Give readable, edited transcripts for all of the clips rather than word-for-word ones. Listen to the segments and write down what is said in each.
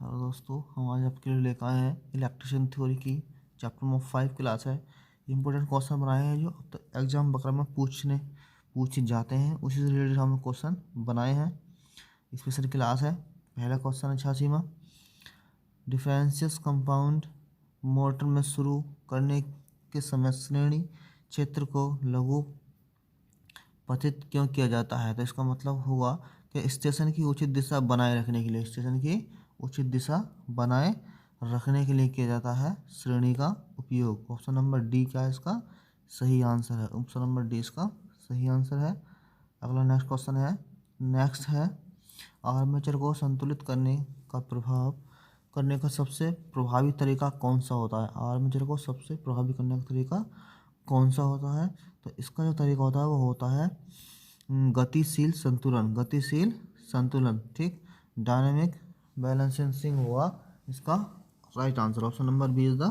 Hello दोस्तों, हम आज आपके लिए लेकर आए हैं इलेक्ट्रिशियन थ्योरी की चैप्टर नंबर 5 क्लास है। इंपॉर्टेंट क्वेश्चन बनाए हैं जो एग्जाम वगैरह में पूछे जाते हैं, उसी से रिलेटेड हमने क्वेश्चन बनाए हैं। स्पेशल क्लास है। पहला क्वेश्चन है 86 में, डिफरेंशियल कंपाउंड मोटर में शुरू करने के समय श्रेणी क्षेत्र को लघु पतित क्यों किया जाता है। तो इसका मतलब हुआ कि स्टेशन की उचित दिशा बनाए रखने के लिए, स्टेशन की उचित दिशा बनाए रखने के लिए किया जाता है श्रेणी का उपयोग। ऑप्शन नंबर डी क्या है इसका सही आंसर है। ऑप्शन नंबर डी इसका सही आंसर है। अगला नेक्स्ट क्वेश्चन है, नेक्स्ट है आर्मेचर को संतुलित करने का सबसे प्रभावी तरीका कौन सा होता है। आर्मेचर को सबसे प्रभावी करने का तरीका कौन सा होता है। तो इसका जो तरीका होता है वो होता है गतिशील संतुलन। ठीक, डायनेमिक बैलेंसिंग हुआ इसका right answer. Option number B is the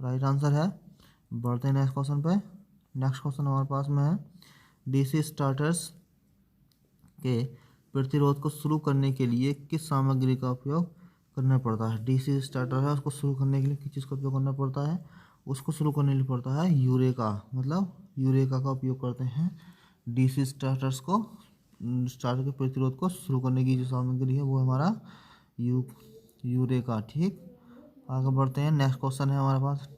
right answer है। बढ़ते हैं नेक्स्ट क्वेश्चन पे। नेक्स्ट क्वेश्चन हमारे पास में है, डीसी स्टार्टर्स के प्रतिरोध को शुरू करने के लिए किस सामग्री का उपयोग करना पड़ता है। डीसी स्टार्टर है, उसको शुरू करने के लिए किस चीज़ का उपयोग करना पड़ता है। उसको शुरू करने के लिए पड़ता है यूरेका, मतलब यूरेका का उपयोग करते हैं डीसी स्टार्टर्स को। स्टार्टर के प्रतिरोध को शुरू करने की जो सामग्री है वो हमारा यूरेका। ठीक, आगे बढ़ते हैं। नेक्स्ट क्वेश्चन है हमारे पास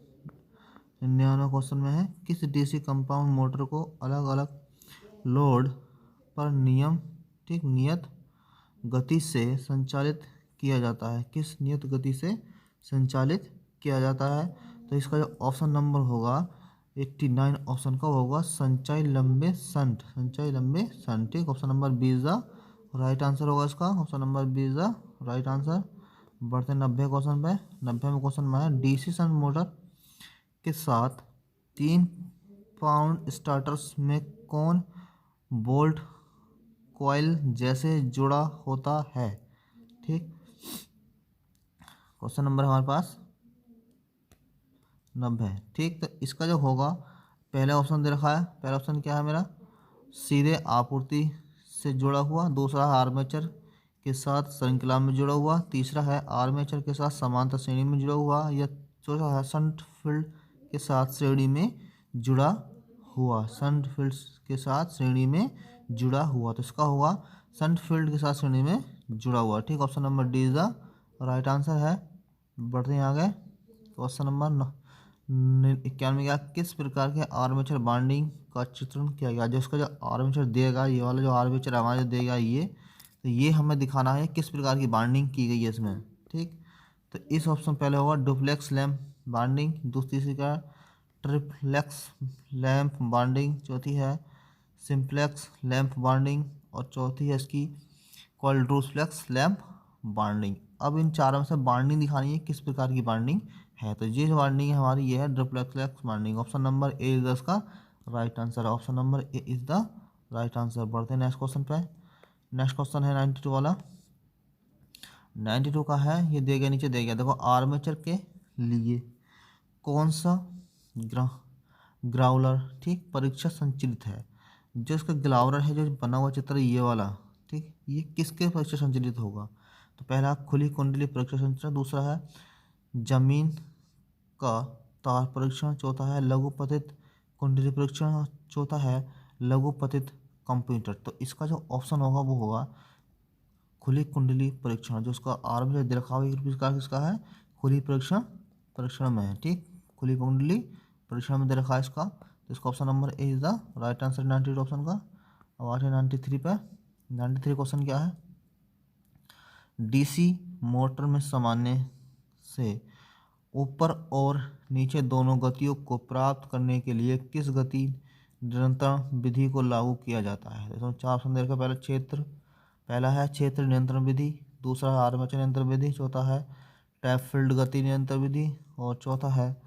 99 क्वेश्चन में है, किस डीसी कंपाउंड मोटर को अलग अलग लोड पर नियत गति से संचालित किया जाता है। किस नियत गति से संचालित किया जाता है। तो इसका जो ऑप्शन नंबर होगा 89 ऑप्शन का होगा संचयी लंबे संट। ठीक, option number B is the right answer होगा इसका। Option number B is the right answer. बढ़ते 90 क्वेश्चन पे। 90 में क्वेश्चन में है, डीसी शंट मोटर के साथ 3 पाउंड स्टार्टर्स में कौन बोल्ट कॉइल जैसे जुड़ा होता है। ठीक, क्वेश्चन नंबर हमारे पास 90 है। ठीक, तो इसका जो होगा पहला ऑप्शन दे रखा है। पहला ऑप्शन क्या है मेरा, सीधे आपूर्ति से जुड़ा हुआ। दूसरा है आर्मेचर के साथ श्रृंखला में जुड़ा हुआ। तीसरा है आर्मेचर के साथ समांतर श्रेणी में जुड़ा हुआ। या चौथा है शंट फील्ड के साथ श्रेणी में जुड़ा हुआ। शंट फील्ड के साथ श्रेणी में जुड़ा हुआ। तो इसका हुआ शंट फील्ड के साथ श्रेणी में जुड़ा हुआ। ठीक, option number D is the right answer है। बढ़ते हैं आगे। क्वेश्चन नंबर 91 क्या, किस प्रकार के आर्मेचर बाइंडिंग का चित्रण किया गया। जो उसका जो आर्मेचर देगा, ये वाला जो आर्मेचर हमारे देगा ये, तो ये हमें दिखाना है किस प्रकार की बाइंडिंग की गई है इसमें। ठीक, तो इस ऑप्शन पहले होगा डुप्लेक्स लैंप बाइंडिंग। दूसरी का ट्रिप्लेक्स लैंप बाइंडिंग। चौथी है सिंप्लेक्स लैंप बाइंडिंग। और चौथी है इसकी क्वाड्रुप्लेक्स लैंप बाइंडिंग। अब इन चारों में से बाइंडिंग दिखानी है किस प्रकार की बाइंडिंग है। तो ये बाइंडिंग है हमारी, ये है duplex binding. Option number A is इसका राइट आंसर है। Option number A is the right answer. बढ़ते हैं नेक्स्ट क्वेश्चन पे। नेक्स्ट क्वेश्चन है 92 वाला। 92 का है, ये दे गया नीचे दे गया। देखो, आर्मेचर के लिए कौन सा ग्राउलर ठीक परीक्षा संचालित है। जो इसका ग्लाउलर है जो बना हुआ चित्र ये वाला, ठीक, ये किसके परीक्षा संचालित होगा। तो पहला खुली कुंडली परीक्षा संचालन। दूसरा है जमीन का तार परीक्षण। चौथा है लघुपतित कुंडली परीक्षण। चौथा है लघुपतित कंप्यूटर। तो इसका जो ऑप्शन होगा वो होगा खुली कुंडली परीक्षण। जो उसका आर्मेचर दे रखा हुआ प्रकार किसका है, खुली परीक्षण में है। ठीक, खुली कुंडली परीक्षण में दे रखा है इसका। तो इसका option number A is the right answer 92 option का। अब आते हैं 93 पे। 93 क्वेश्चन क्या है, डीसी मोटर में सामान्य से ऊपर और नीचे दोनों गतियों को प्राप्त करने के लिए किस गति नियंत्रण विधि को लागू किया जाता है। तो 4 ऑप्शन दे रखा। पहला है क्षेत्र नियंत्रण विधि। दूसरा है आर्मेचर नियंत्रण विधि। चौथा है टैप फील्ड गति नियंत्रण विधि। और चौथा है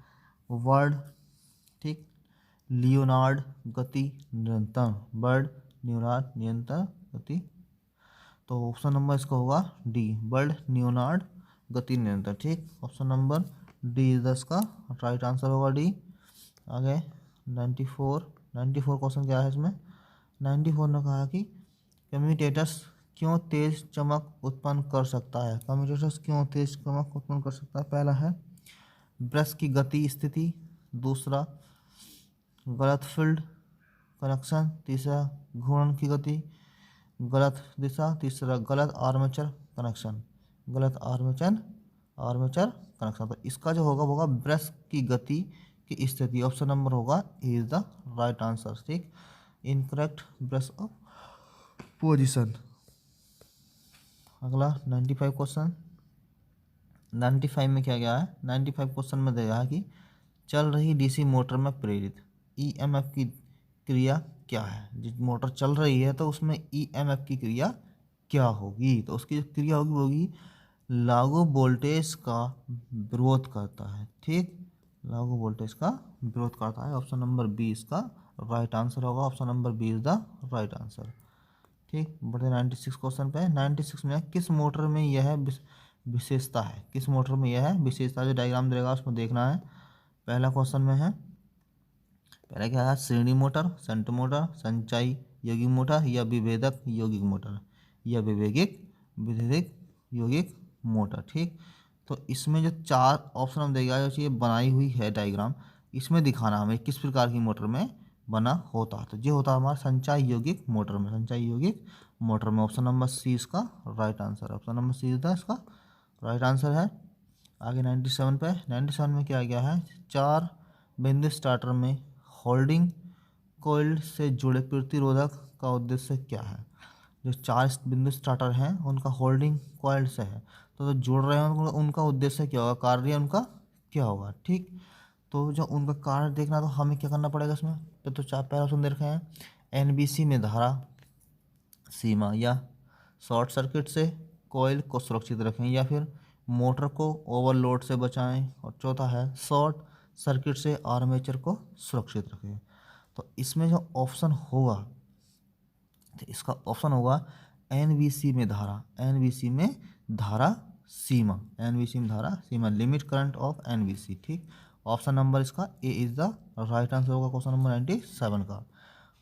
वर्ड ठीक लियोनार्ड गति नियंत्रण गति। तो ऑप्शन नंबर इसका होगा डी, वर्ल्ड लियोनार्ड गति नियंत्रण। ठीक, ऑप्शन नंबर डी इज इसका राइट आंसर होगा डी। आगे 94 क्वेश्चन क्या है इसमें। 94 ने कहा कि कम्यूटेटर्स क्यों तेज चमक उत्पन्न कर सकता है? कम्यूटेटर्स क्यों तेज चमक उत्पन्न कर सकता है? पहला है ब्रश की गति स्थिति, दूसरा गलत फील्ड कनेक्शन, तीसरा घूर्णन की गति, गलत दिशा, तीसरा गलत आर्मेचर कनेक्शन, गलत आर्मेचर कनेक्शन। तो इसका जो होगा वो होगा ब्रश की गति की स्थिति। ऑप्शन नंबर होगा ए इज द राइट आंसर। ठीक, इनकरेक्ट ब्रश ऑफ पोजिशन। अगला 95 क्वेश्चन। 95 में क्या गया है? 95 क्वेश्चन में दिया है कि चल रही डीसी मोटर में प्रेरित ईएमएफ की क्रिया क्या है? जिस मोटर चल रही है तो उसमें ईएमएफ की क्रिया क्या होगी? तो उसकी जो क्रिया होगी वो होगी लागू वोल्टेज का विरोध करता है। ठीक, लागू वोल्टेज का विरोध करता है। ऑप्शन नंबर बी इसका राइट आंसर होगा। Option number B is the right answer. ठीक, बढ़ते 96 क्वेश्चन पे। 96 में किस मोटर में यह विशेषता है? किस मोटर में यह विशेषता? जो डायग्राम देगा उसमें देखना है। पहला क्वेश्चन में है, पहला क्या है? श्रेणी मोटर, शंट मोटर, संचाई यौगिक मोटर या विभेदक यौगिक मोटर या विभेदक यौगिक मोटर। ठीक, तो इसमें जो चार ऑप्शन हम देगा, जो ये बनाई हुई है डायग्राम, इसमें दिखाना हमें किस प्रकार की मोटर में बना होता है। तो ये होता है हमारा संचाई यौगिक मोटर में, संचाई यौगिक मोटर में। ऑप्शन नंबर सी इसका right answer. Option number C is the इसका राइट आंसर है। आगे 97 पे। 97 में क्या गया है? चार बिंदु स्टार्टर में होल्डिंग कोइल से जुड़े प्रतिरोधक का उद्देश्य क्या है? जो चार बिंदु स्टार्टर हैं उनका होल्डिंग कॉइल से है, तो जो जुड़ रहे हैं उनका उद्देश्य क्या होगा, कार्य उनका क्या होगा? ठीक, तो जो उनका कार्य देखना, तो हमें क्या करना पड़ेगा इसमें? तो चार पहला ऑप्शन दे रखे हैं एनबीसी में धारा सीमा, या शॉर्ट सर्किट से कॉइल को सुरक्षित रखें, या फिर मोटर को ओवरलोड से बचाएं, और चौथा है शॉर्ट सर्किट से आर्मेचर को सुरक्षित रखें। तो इसमें जो ऑप्शन होगा, तो इसका ऑप्शन होगा एनबीसी में धारा, एनबीसी में धारा सीमा, एनबीसी में धारा सीमा, लिमिट करंट ऑफ एनबीसी। ठीक, ऑप्शन नंबर इसका ए इज द राइट आंसर होगा क्वेश्चन नंबर 97 का।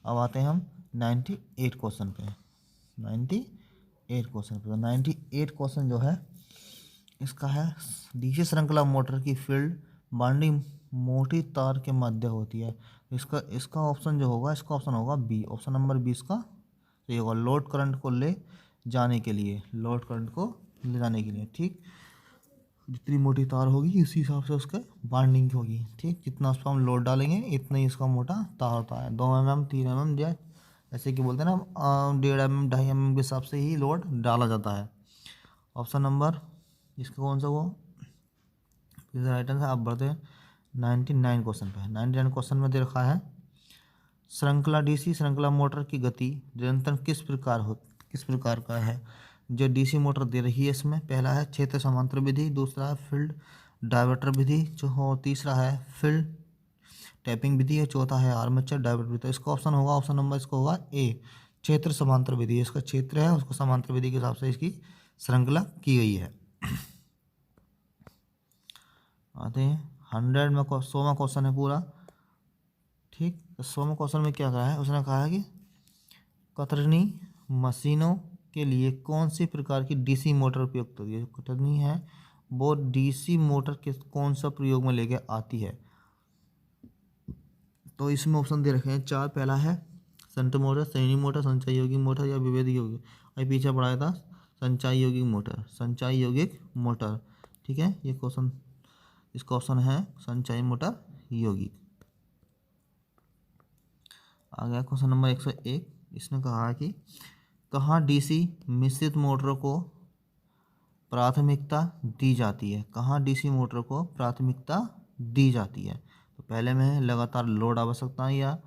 अब आते हैं हम 98 क्वेश्चन पे। 98 क्वेश्चन पे, तो 98 क्वेश्चन जो है इसका है डीसी श्रृंखला मोटर की फील्ड बाइंडिंग मोटी तार के मध्य होती है। इसका इसका ऑप्शन जो होगा, इसका ऑप्शन होगा बी। ऑप्शन नंबर बी इसका सही होगा, लोड करंट को ले जाने के लिए, लोड करंट को ले जाने के लिए। ठीक, जितनी मोटी तार होगी उसी हिसाब से उसके बाइंडिंग होगी। ठीक, जितना उस पर हम लोड डालेंगे इतना ही इसका मोटा तार होता है। 2 mm 3 mm जैसे कि बोलते हैं ना, 1.5 mm 2.5 mm के हिसाब से ही लोड डाला जाता है। ऑप्शन नंबर इसका कौन सा वो राइट आंसर। आप बढ़ते हैं 99 क्वेश्चन पे। 99 क्वेश्चन में दे रखा है श्रृंखला डीसी श्रृंखला मोटर की गति निरंतर किस प्रकार का है? जो डीसी मोटर दे रही है इसमें, पहला है क्षेत्र समांतर विधि, दूसरा है फील्ड डायवर्टर विधि, तीसरा है फील्ड टैपिंग विधि है, चौथा है आर्मेचर डायवर्टर विधि। तो इसका ऑप्शन होगा, ऑप्शन नंबर इसको होगा ए, क्षेत्र समांतर विधि। इसका क्षेत्र है उसको समांतर विधि के हिसाब से इसकी श्रृंखला की गई है। आते हैं 100 में 100वां क्वेश्चन है पूरा। ठीक, तो 100वें क्वेश्चन में क्या कहा है? उसने कहा है कि कतरनी मशीनों के लिए कौन सी प्रकार की डीसी मोटर उपयुक्त होती है? कतरनी है वो डीसी मोटर के कौन सा प्रयोग में लेके आती है? तो इसमें ऑप्शन दे रखे हैं चार। पहला है शंट मोटर, श्रेणी मोटर, संचाई यौगिक मोटर या विभेद यौगिक। अभी पीछे पढ़ाया था संचाई यौगिक मोटर, संचाई यौगिक मोटर। ठीक है, ये क्वेश्चन, इसका ऑप्शन है संचाई मोटर यौगिक। आ गया क्वेश्चन नंबर 101। इसने कहा है कि कहाँ डीसी मिश्रित मोटरों को प्राथमिकता दी जाती है? कहाँ डीसी मोटर को प्राथमिकता दी जाती है? तो पहले में है लगातार लोड आवश्यकता है, या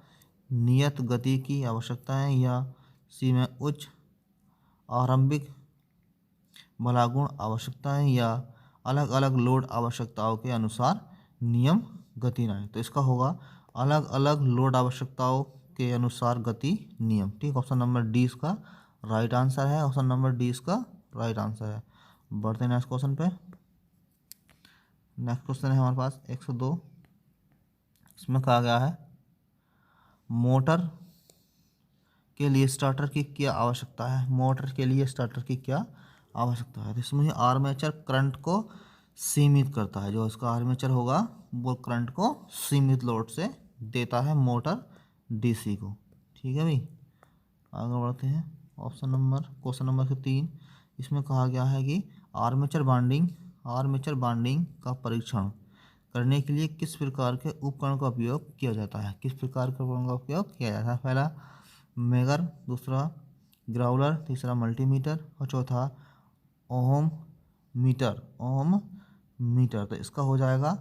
नियत गति की आवश्यकता है, या सी में उच्च आरंभिक बलागुण आवश्यकता है, या अलग अलग लोड आवश्यकताओं के अनुसार नियम गति नहीं। तो इसका होगा अलग अलग लोड आवश्यकताओं के अनुसार गति नियम। ठीक, ऑप्शन नंबर डी इसका राइट आंसर है। ऑप्शन नंबर डी इसका राइट आंसर है। बढ़ते हैं नेक्स्ट क्वेश्चन पे। नेक्स्ट क्वेश्चन है हमारे पास 102। इसमें कहा गया है मोटर के लिए स्टार्टर की क्या आवश्यकता है, मोटर के लिए स्टार्टर की क्या आवश्यकता है। तो इसमें आर्मेचर करंट को सीमित करता है, जो इसका आर्मेचर होगा वो करंट को सीमित लोड से देता है मोटर डीसी को। ठीक है भाई, आगे बढ़ते हैं। क्वेश्चन नंबर 3, इसमें कहा गया है कि आर्मेचर बाइंडिंग का परीक्षण करने के लिए किस प्रकार के उपकरण का उपयोग किया जाता है, किस प्रकार के उपकरण का उपयोग किया जाता है। पहला मेगर, दूसरा ग्राउलर, तीसरा मल्टीमीटर और चौथा ओम मीटर। तो इसका हो जाएगा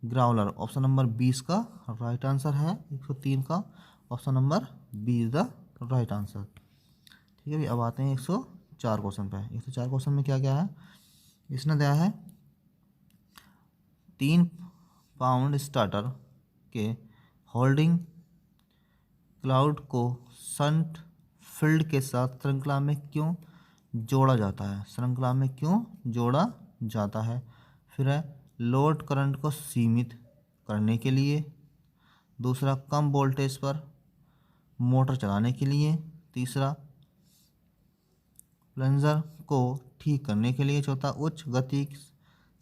ग्राउलर। ऑप्शन नंबर 20 का राइट आंसर है, 103 का option number 20 the right answer. ठीक है भाई, अब आते हैं 104 क्वेश्चन पे। 104 क्वेश्चन में क्या क्या है, इसने दिया है 3 पाउंड स्टार्टर के होल्डिंग क्लाउड को शंट फील्ड के साथ श्रृंखला में क्यों जोड़ा जाता है, श्रृंखला में क्यों जोड़ा जाता है। फिर है लोड करंट को सीमित करने के लिए, दूसरा कम वोल्टेज पर मोटर चलाने के लिए, तीसरा प्लंजर को ठीक करने के लिए, चौथा उच्च गति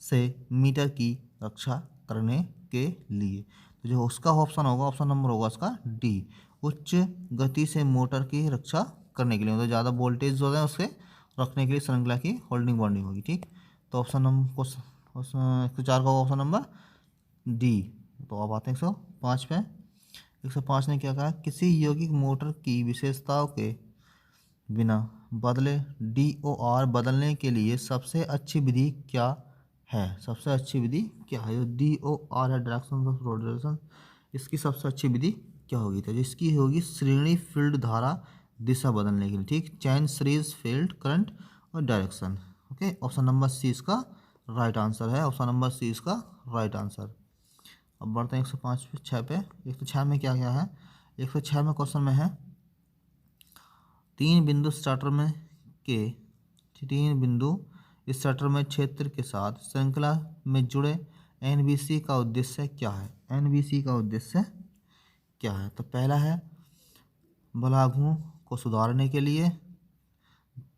से मीटर की रक्षा करने के लिए। तो जो उसका ऑप्शन होगा, ऑप्शन नंबर होगा उसका डी, उच्च गति से मोटर की रक्षा करने के लिए, मतलब ज़्यादा वोल्टेज जो है उसके रखने के लिए श्रृंखला की होल्डिंग बॉन्डिंग होगी। ठीक, तो ऑप्शन नंबर 104 का ऑप्शन नंबर डी। तो अब आते हैं 105 पे। 105 ने क्या कहा, किसी यौगिक मोटर की विशेषताओं के बिना DOR बदलने के लिए सबसे अच्छी विधि क्या है, सबसे अच्छी विधि क्या है। जो DOR है, डायरेक्शन ऑफ रोटेशन, इसकी सबसे अच्छी विधि क्या होगी। तो जिसकी होगी श्रेणी फील्ड धारा दिशा बदलने के लिए। ठीक, चैन सीरीज फील्ड करंट और direction. Okay, option number C इसका राइट आंसर है, ऑप्शन नंबर सी इसका राइट आंसर। अब बढ़ते हैं 105 पे। 106 में क्या क्या है, 106 में क्वेश्चन में है 3 बिंदु स्टार्टर में क्षेत्र के साथ श्रृंखला में जुड़े NBC का उद्देश्य क्या है, NBC का उद्देश्य क्या है। तो पहला है बलाघुओं को सुधारने के लिए,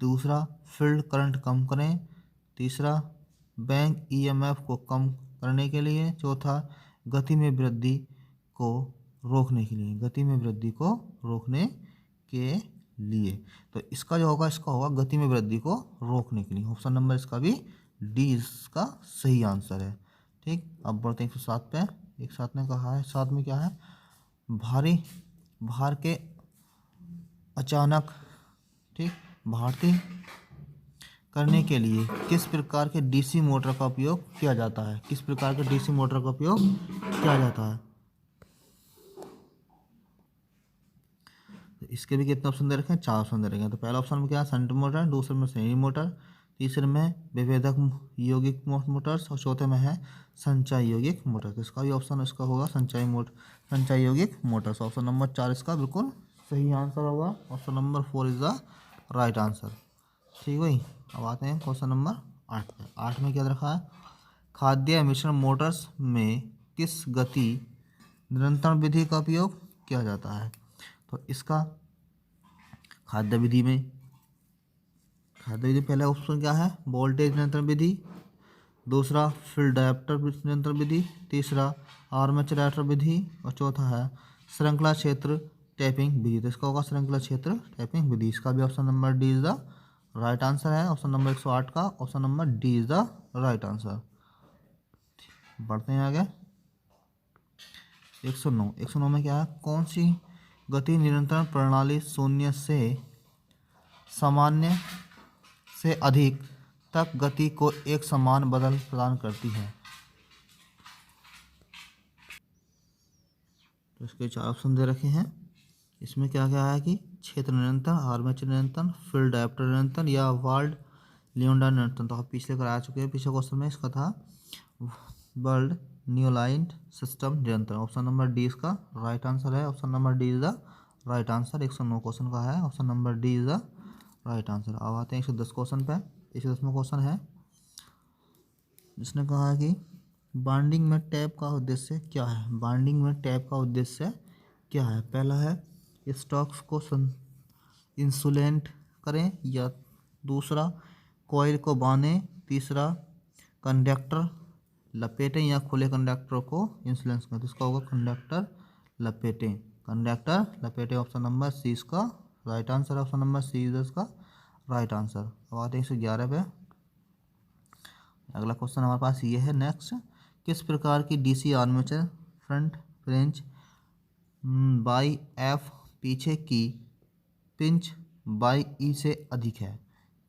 दूसरा फील्ड करंट कम करें, तीसरा बैंक EMF को कम करने के लिए, चौथा गति में वृद्धि को रोकने के लिए, गति में वृद्धि को रोकने के लिए। तो इसका जो होगा, इसका होगा गति में वृद्धि को रोकने के लिए। ऑप्शन नंबर इसका भी डी इसका सही आंसर है। ठीक, अब बढ़ते हैं 107 पे। 107 ने कहा है, 7 में क्या है, भारी भार के अचानक ठीक भारती करने के लिए किस प्रकार के DC मोटर का उपयोग किया जाता है, किस प्रकार के DC मोटर का उपयोग किया जाता है। तो इसके भी कितने ऑप्शन दे रखे हैं, 4 ऑप्शन दे रखे हैं। तो पहला ऑप्शन में क्या है, शंट मोटर, दूसरे में श्रेणी मोटर, तीसरे में विभेदक यौगिक मोटर्स और चौथे में है संचय यौगिक मोटर। तो इसका भी ऑप्शन इसका होगा संचय यौगिक मोटर्स। ऑप्शन नंबर 4 इसका बिल्कुल सही आंसर होगा, option number 4 is the right answer. ठीक भाई, अब आते हैं क्वेश्चन नंबर 8 पे। 8 में क्या रखा है, खाद्य मिश्रण मोटर्स में किस गति निरंतर विधि का उपयोग किया जाता है। तो इसका खाद्य विधि पहला ऑप्शन क्या है, वोल्टेज नियंत्रण विधि, दूसरा फील्ड डायप्टर नियंत्रण विधि, तीसरा आर्मेचर डायप्टर विधि और चौथा है श्रृंखला क्षेत्र टैपिंग विधि। तो इसका होगा श्रृंखला क्षेत्र टैपिंग विधि। इसका भी option number D is the right answer है, ऑप्शन नंबर 108 का option number D is the right answer. बढ़ते हैं आगे 109 में क्या है, कौन सी गति नियंत्रण प्रणाली शून्य से सामान्य से अधिक तक गति को एक समान बदल प्रदान करती है। तो इसके 4 ऑप्शन दे रखे हैं। इसमें क्या क्या है कि क्षेत्र नियंत्रण, आर्मेचर नियंत्रण, फील्ड डायप्टर नियंत्रण या वर्ल्ड लियोनडा नियंत्रण। तो आप पिछले करा चुके हैं, पिछले क्वेश्चन में इसका था वर्ल्ड न्यूलाइंड सिस्टम नियंत्रण। ऑप्शन नंबर डी इसका राइट आंसर है, option number D is the right answer. 109 question का है, option number D is the right answer. अब आते हैं 110 क्वेश्चन पे। 110वां क्वेश्चन है, जिसने कहा है कि बाइंडिंग में टैप का उद्देश्य क्या है, बाइंडिंग में टैप का उद्देश्य क्या है। पहला है स्टॉक्स को इंसुलेंट करें, या दूसरा कॉइल को बांधें, तीसरा कंडक्टर लपेटें, या खुले कंडक्टर को इंसुलेंस करें। तो इसका होगा कंडक्टर लपेटें, कंडक्टर लपेटें। ऑप्शन नंबर सी इसका राइट आंसर है। ऑप्शन नंबर सी इज इसका राइट आंसर। अब आते हैं 111 पे। अगला क्वेश्चन हमारे पास ये है नेक्स्ट, किस प्रकार की DC armature front French by F पीछे की पिंच बाई ई से अधिक है,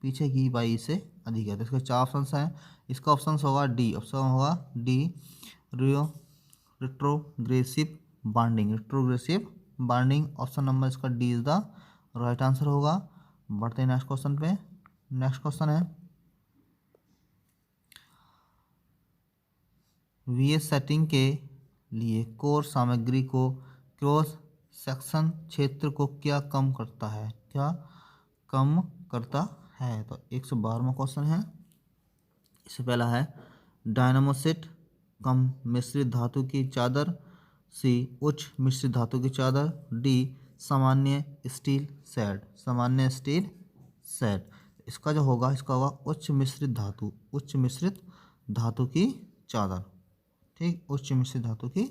पीछे की बाई ई से अधिक है। तो इसके 4 ऑप्शन हैं। इसका ऑप्शन होगा डी, ऑप्शन होगा D retrogressive binding, retrogressive binding. Option number इसका D is the right answer होगा। बढ़ते हैं नेक्स्ट क्वेश्चन पे। नेक्स्ट क्वेश्चन है वीएस सेटिंग के लिए कोर सामग्री को क्रॉस सेक्शन क्षेत्र को क्या कम करता है, क्या कम करता है। तो 112वां क्वेश्चन है। इससे पहला है डायनामोसेट कम मिश्रित धातु की चादर, सी उच्च मिश्रित धातु की चादर, डी सामान्य स्टील सेट, सामान्य स्टील सेट। इसका जो होगा इसका होगा उच्च मिश्रित धातु, उच्च मिश्रित धातु की चादर। ठीक, उच्च मिश्रित धातु की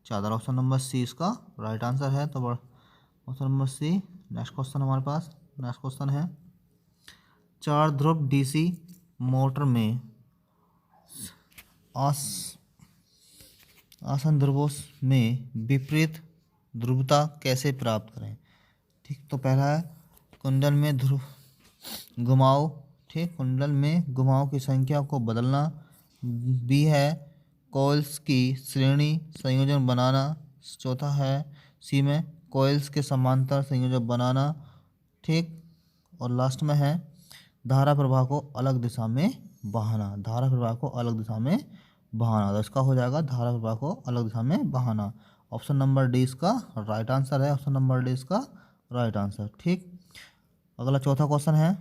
चादर। ऑप्शन नंबर सी इसका राइट आंसर है। तो option number C. Next question हमारे पास, नेक्स्ट क्वेश्चन है 4 ध्रुव डीसी मोटर में आसन ध्रुवों में विपरीत ध्रुवता कैसे प्राप्त करें। ठीक, तो पहला है कुंडल में ध्रुव घुमाव, ठीक, कुंडल में घुमाव की संख्या को बदलना। बी है कॉइल्स की श्रेणी संयोजन बनाना। चौथा है सी में कॉइल्स के समांतर संयोजन बनाना। ठीक, और लास्ट में है धारा प्रवाह को अलग दिशा में बहाना, धारा प्रवाह को अलग दिशा में बहाना। तो इसका हो जाएगा धारा प्रवाह को अलग दिशा में बहाना। ऑप्शन नंबर डी इसका राइट आंसर है। ऑप्शन नंबर डी इसका राइट आंसर। ठीक, अगला चौथा क्वेश्चन है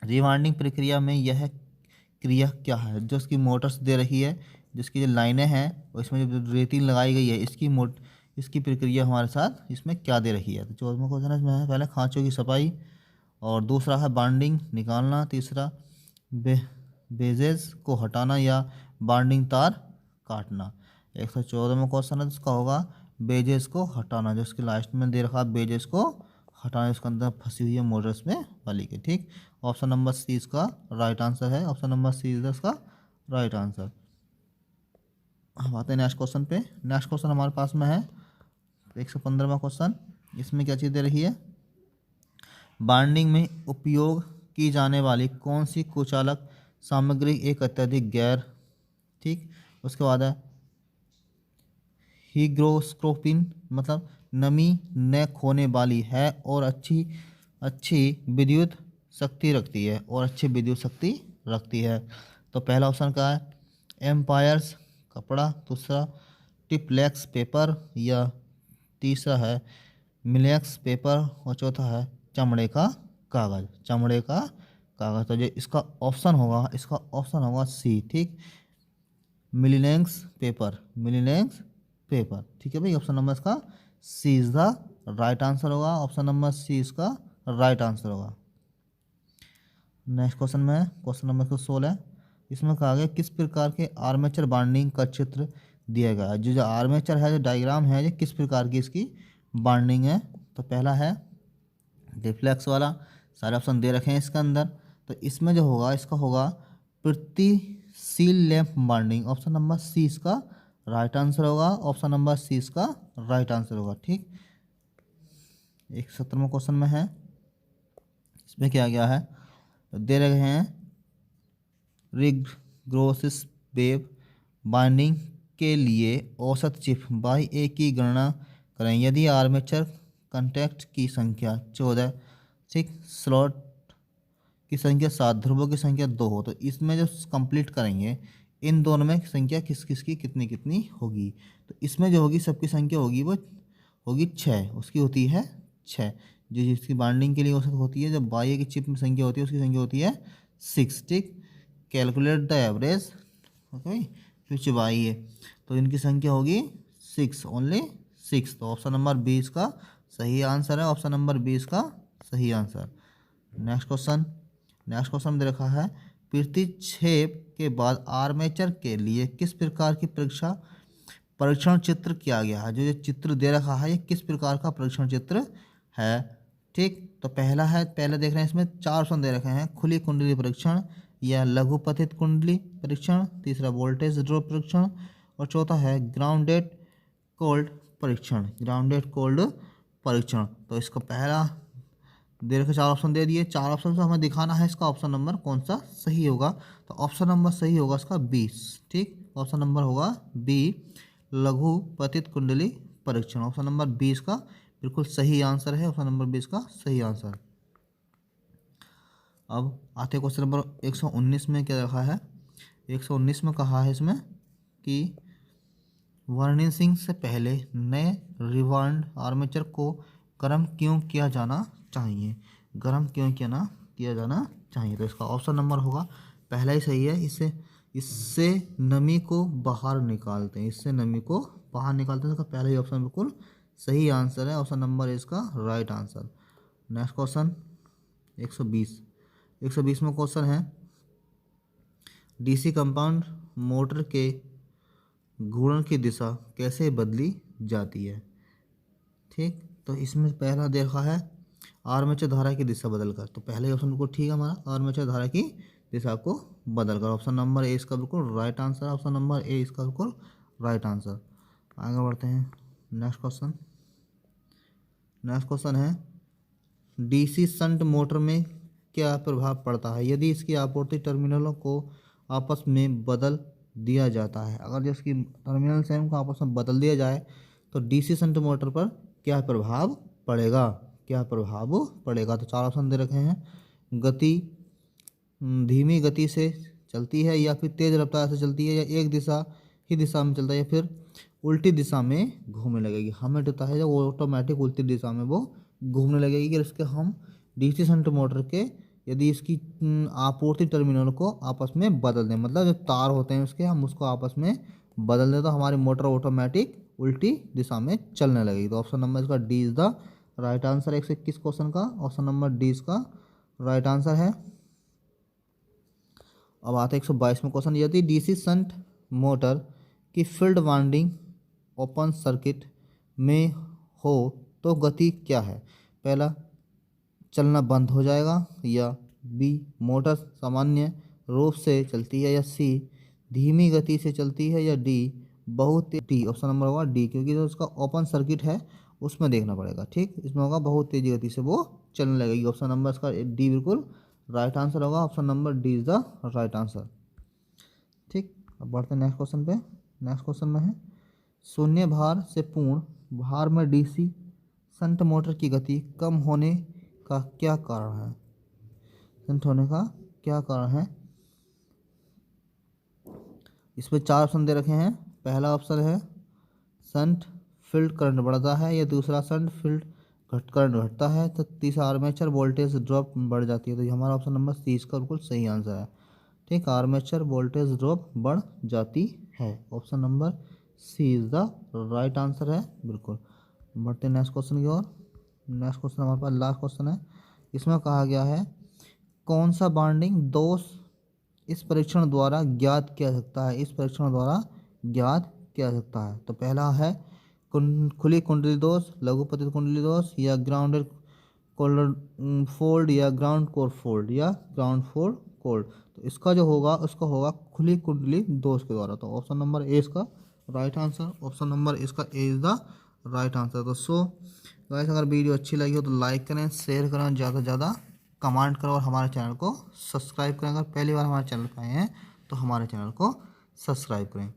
रिवाइंडिंग प्रक्रिया में यह क्रिया क्या है। जो इसकी मोटर्स दे रही है, जिसकी जो लाइनें हैं और इसमें जो रेटिंग लगाई गई है, इसकी प्रक्रिया हमारे साथ इसमें क्या दे रही है। तो चौथा क्वेश्चन इसमें है पहले खांचों की सफाई, और दूसरा है बाइंडिंग निकालना, तीसरा बेजेस को हटाना, या बाइंडिंग तार काटना। 114वां क्वेश्चन है, इसका होगा बेजेस को हटाना। जो इसके लास्ट में दे रखा है बेजेस को हटाना, इसके अंदर फंसी हुई है मोटर्स में वाली के। ठीक, ऑप्शन नंबर सी इसका राइट आंसर है। ऑप्शन नंबर सी इज इसका राइट आंसर। हम आते हैं नेक्स्ट क्वेश्चन पे। नेक्स्ट क्वेश्चन हमारे पास में है 115वां क्वेश्चन। इसमें क्या चीज़ दे रही है, बाइंडिंग में उपयोग की जाने वाली कौन सी कुचालक सामग्री एक अत्यधिक गैर, ठीक, उसके बाद है हिग्रोस्कोपिन मतलब नमी न खोने वाली है और अच्छी विद्युत शक्ति रखती है, और अच्छी विद्युत शक्ति रखती है। तो पहला ऑप्शन क्या है एम्पायर्स कपड़ा, दूसरा टिप्लेक्स पेपर, या तीसरा है मिलेक्स पेपर, और चौथा है चमड़े का कागज़, चमड़े का कागज़। तो जो इसका ऑप्शन होगा, इसका ऑप्शन होगा सी। ठीक, मिलिनेक्स पेपर, मिलिनेक्स पेपर। ठीक है भाई, ऑप्शन नंबर इसका सी इज द राइट आंसर होगा। ऑप्शन नंबर सी इसका राइट आंसर होगा। नेक्स्ट क्वेश्चन में क्वेश्चन नंबर 16 है। इसमें कहा गया किस प्रकार के आर्मेचर बाइंडिंग का चित्र दिया गया है। जो आर्मेचर है, जो डायग्राम है, ये किस प्रकार की इसकी बाइंडिंग है। तो पहला है डिफ्लेक्स वाला, सारे ऑप्शन दे रखे हैं इसके अंदर। तो इसमें जो होगा इसका होगा प्रतिशील lamp binding. Option number C इसका राइट आंसर होगा। ऑप्शन नंबर सी इसका राइट आंसर होगा। ठीक, 117वां क्वेश्चन में है। इसमें क्या गया है, दे रहे हैं रिग्रोसिस वेव बाइंडिंग के लिए औसत चिप बाई ए की गणना करें। यदि आर्मेचर कंटैक्ट की संख्या 14, ठीक, स्लॉट की संख्या 7, ध्रुवों की संख्या 2 हो, तो इसमें जो कंप्लीट करेंगे इन दोनों में संख्या किस किस की कितनी कितनी होगी। तो इसमें जो होगी सबकी संख्या होगी वो होगी 6, उसकी होती है 6। जो जिसकी बाइंडिंग के लिए औसत होती है, जब बाई की चिप में संख्या होती है उसकी संख्या होती है 6। ठीक, calculate the average, okay, which by है, तो इनकी संख्या होगी 6, ओनली 6। तो ऑप्शन नंबर बी इसका सही आंसर है। ऑप्शन नंबर बी इसका सही आंसर। नेक्स्ट क्वेश्चन दे रखा है प्रतिच्छेद के बाद आर्मेचर के लिए किस प्रकार की परीक्षण चित्र किया गया है। जो ये चित्र दे रखा है ये किस प्रकार का परीक्षण चित्र है। ठीक, तो पहले देख रहे हैं इसमें 4 ऑप्शन दे रखे हैं, खुली कुंडली परीक्षण या लघुपतित कुंडली परीक्षण, तीसरा वोल्टेज ड्रॉप परीक्षण और चौथा है ग्राउंडेड कोल्ड परीक्षण। तो इसका पहला दे रखे 4 ऑप्शन दे दिए, 4 ऑप्शन से हमें दिखाना है इसका ऑप्शन नंबर कौन सा सही होगा। तो ऑप्शन नंबर सही होगा इसका 20। ठीक, ऑप्शन नंबर होगा बी, लघुपतित कुंडली परीक्षण। ऑप्शन नंबर 20 का बिल्कुल सही आंसर है, ऑप्शन नंबर 20 का सही आंसर। अब आते क्वेश्चन नंबर 119 में क्या रखा है। 119 में कहा है इसमें कि वार्निशिंग से पहले नए रिवार्ड आर्मेचर को गर्म क्यों किया जाना चाहिए। तो इसका ऑप्शन नंबर होगा पहला ही सही है, इससे नमी को बाहर निकालते हैं, इसका पहला ही ऑप्शन बिल्कुल सही आंसर है, ऑप्शन नंबर इसका राइट आंसर। नेक्स्ट क्वेश्चन 120 में क्वेश्चन है डीसी कंपाउंड मोटर के घूर्णन की दिशा कैसे बदली जाती है। ठीक, तो इसमें पहला देखा है आर्मेचर धारा की दिशा बदलकर। तो पहले ऑप्शन बिल्कुल ठीक है हमारा, आर्मेचर धारा की दिशा को बदलकर। ऑप्शन नंबर ए इसका बिल्कुल right answer, option number A इसका बिल्कुल राइट आंसर। आगे बढ़ते हैं। नेक्स्ट क्वेश्चन है डीसी शंट मोटर में क्या प्रभाव पड़ता है यदि इसकी आपूर्ति टर्मिनलों को आपस में बदल दिया जाता है। अगर इसकी टर्मिनल से को आपस में बदल दिया जाए तो डीसी शंट मोटर पर क्या प्रभाव पड़ेगा। तो 4 ऑप्शन दे रखे हैं, गति धीमी गति से चलती है या फिर तेज रफ्तार से चलती है या एक दिशा में चलता है या फिर उल्टी दिशा में घूमने लगेगी। हमें देता है जब ऑटोमेटिक उल्टी दिशा में वो घूमने लगेगी कि इसके हम डीसी शंट मोटर के यदि इसकी आपूर्ति टर्मिनल को आपस में बदल दें, मतलब जो तार होते हैं उसके हम उसको आपस में बदल दें तो हमारी मोटर ऑटोमेटिक उल्टी दिशा में चलने लगेगी। तो ऑप्शन नंबर इसका D is the right answer. 121 question का ऑप्शन नंबर डी इसका राइट आंसर है। अब आते 122 में क्वेश्चन, यदि डीसी शंट मोटर की फील्ड वाइंडिंग ओपन सर्किट में हो तो गति क्या है। पहला, चलना बंद हो जाएगा, या बी, मोटर सामान्य रूप से चलती है, या सी, धीमी गति से चलती है, या डी, डी ऑप्शन नंबर होगा डी, क्योंकि जो उसका ओपन सर्किट है उसमें देखना पड़ेगा। ठीक, इसमें होगा बहुत तेजी गति से वो चलने लगेगी। ऑप्शन नंबर इसका डी बिल्कुल राइट आंसर होगा, option number D is the right answer. ठीक, अब बढ़ते हैं नेक्स्ट क्वेश्चन पे। नेक्स्ट क्वेश्चन में है शून्य भार से पूर्ण भार में डीसी शंट मोटर की गति कम होने का क्या कारण है। इस पर 4 ऑप्शन दे रखे हैं। पहला ऑप्शन है शंट फील्ड करंट बढ़ता है, या दूसरा शंट फील्ड करंट घटता है, तो तीसरा आर्मेचर वोल्टेज ड्रॉप बढ़ जाती है। तो ये हमारा ऑप्शन नंबर सी इसका बिल्कुल सही आंसर है। ठीक, आर्मेचर वोल्टेज ड्रॉप बढ़ जाती है, option number C is the right answer है बिल्कुल। बढ़ते नेक्स्ट क्वेश्चन की ओर। नेक्स्ट क्वेश्चन हमारे पास लास्ट क्वेश्चन है। इसमें कहा गया है कौन सा बाइंडिंग दोष इस परीक्षण द्वारा ज्ञात किया जा सकता है। तो पहला है खुली कुंडली दोष, लघुपतित कुंडली दोष, या ग्राउंडेड कोल्ड फोल्ड, या ग्राउंड कोर फोल्ड, या ग्राउंड फोल्ड कोल्ड। तो इसका जो होगा उसका होगा खुली कुंडली दोष के द्वारा। तो ऑप्शन नंबर ए इसका राइट आंसर, ऑप्शन नंबर इसका ए इज द राइट आंसर। तो सो गाइस, अगर वीडियो अच्छी लगी हो तो लाइक करें, शेयर करें, ज़्यादा से ज़्यादा कमेंट करें और हमारे चैनल को सब्सक्राइब करें। अगर पहली बार हमारे चैनल पर आए हैं तो हमारे चैनल को सब्सक्राइब करें।